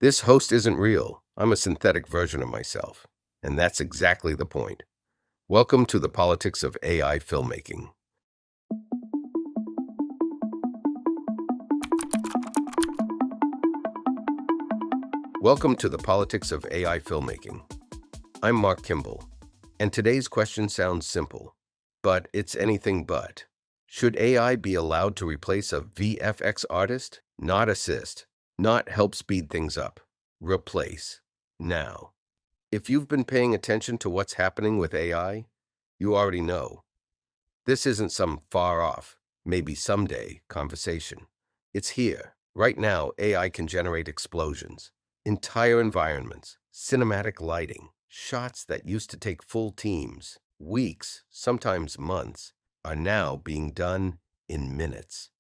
This host isn't real. I'm a synthetic version of myself. And that's exactly the point. Welcome to the Politics of AI Filmmaking. Welcome to the Politics of AI Filmmaking. I'm Marc Kimball, and today's question sounds simple, but it's anything but. Should AI be allowed to replace a VFX artist? Not assist, not help speed things up. Replace. Now. If you've been paying attention to what's happening with AI, you already know. This isn't some far off, maybe someday conversation. It's here. Right now, AI can generate explosions, entire environments, cinematic lighting, shots that used to take full teams, weeks, sometimes months, are now being done in minutes.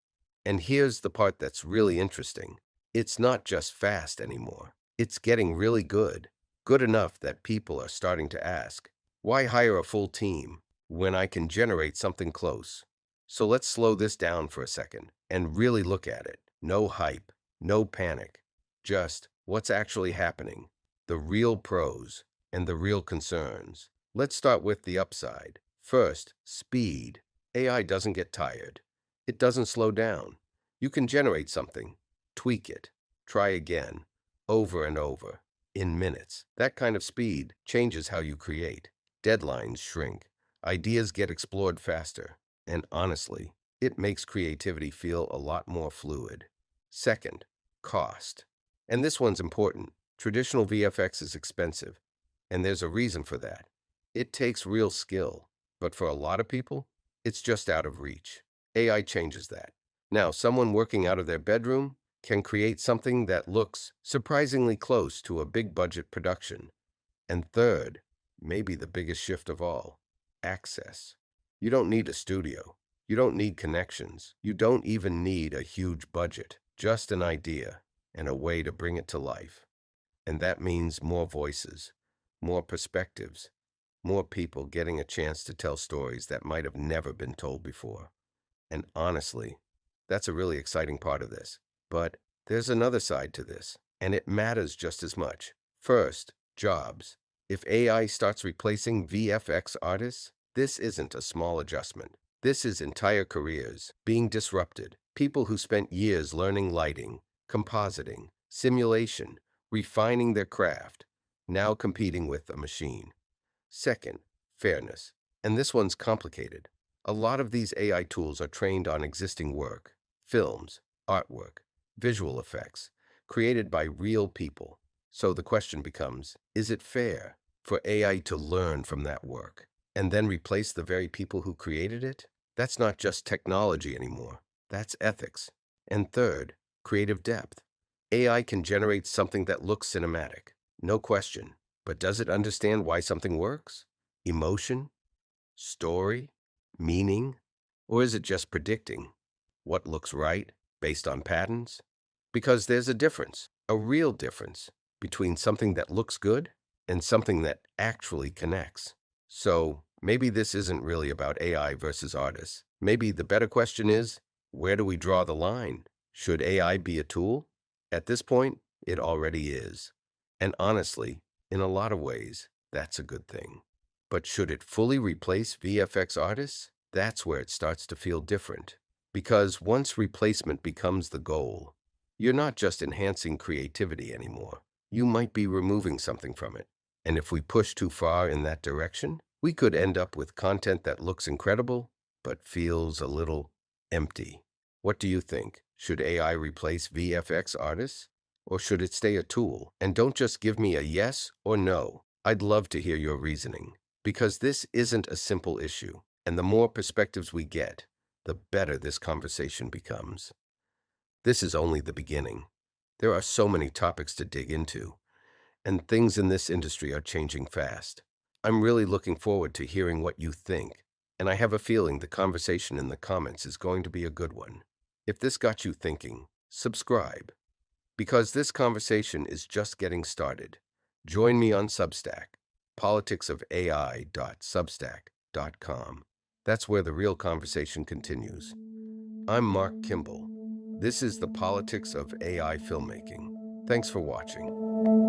And here's the part that's really interesting. It's not just fast anymore. It's getting really good. Good enough that people are starting to ask, why hire a full team when I can generate something close? So let's slow this down for a second and really look at it. No hype, no panic, just what's actually happening, the real pros and the real concerns. Let's start with the upside. First, speed. AI doesn't get tired. It doesn't slow down. You can generate something, tweak it, try again, over and over, in minutes. That kind of speed changes how you create. Deadlines shrink. Ideas get explored faster. And honestly, it makes creativity feel a lot more fluid. Second, cost. And this one's important. Traditional VFX is expensive, and there's a reason for that. It takes real skill, but for a lot of people, it's just out of reach. AI changes that. Now, someone working out of their bedroom can create something that looks surprisingly close to a big budget production. And third, maybe the biggest shift of all, access. You don't need a studio. You don't need connections. You don't even need a huge budget. Just an idea and a way to bring it to life. And that means more voices, more perspectives, more people getting a chance to tell stories that might have never been told before. And honestly, that's a really exciting part of this. But there's another side to this, and it matters just as much. First, jobs. If AI starts replacing VFX artists, this isn't a small adjustment. This is entire careers being disrupted. People who spent years learning lighting, compositing, simulation, refining their craft, now competing with a machine. Second, fairness. And this one's complicated. A lot of these AI tools are trained on existing work, films, artwork, visual effects, created by real people. So the question becomes, is it fair for AI to learn from that work and then replace the very people who created it? That's not just technology anymore. That's ethics. And third, creative depth. AI can generate something that looks cinematic, no question. But does it understand why something works? Emotion? Story? Meaning? Or is it just predicting what looks right based on patterns? Because there's a difference, a real difference, between something that looks good and something that actually connects. So maybe this isn't really about AI versus artists. Maybe the better question is, where do we draw the line? Should AI be a tool? At this point, it already is. And honestly, in a lot of ways, that's a good thing. But should it fully replace VFX artists? That's where it starts to feel different. Because once replacement becomes the goal, you're not just enhancing creativity anymore. You might be removing something from it. And if we push too far in that direction, we could end up with content that looks incredible, but feels a little empty. What do you think? Should AI replace VFX artists? Or should it stay a tool? And don't just give me a yes or no. I'd love to hear your reasoning. Because this isn't a simple issue. And the more perspectives we get, the better this conversation becomes. This is only the beginning. There are so many topics to dig into, and things in this industry are changing fast. I'm really looking forward to hearing what you think, and I have a feeling the conversation in the comments is going to be a good one. If this got you thinking, subscribe, because this conversation is just getting started. Join me on Substack, politicsofai.substack.com. That's where the real conversation continues. I'm Marc Kimball. This is the Politics of AI Filmmaking. Thanks for watching.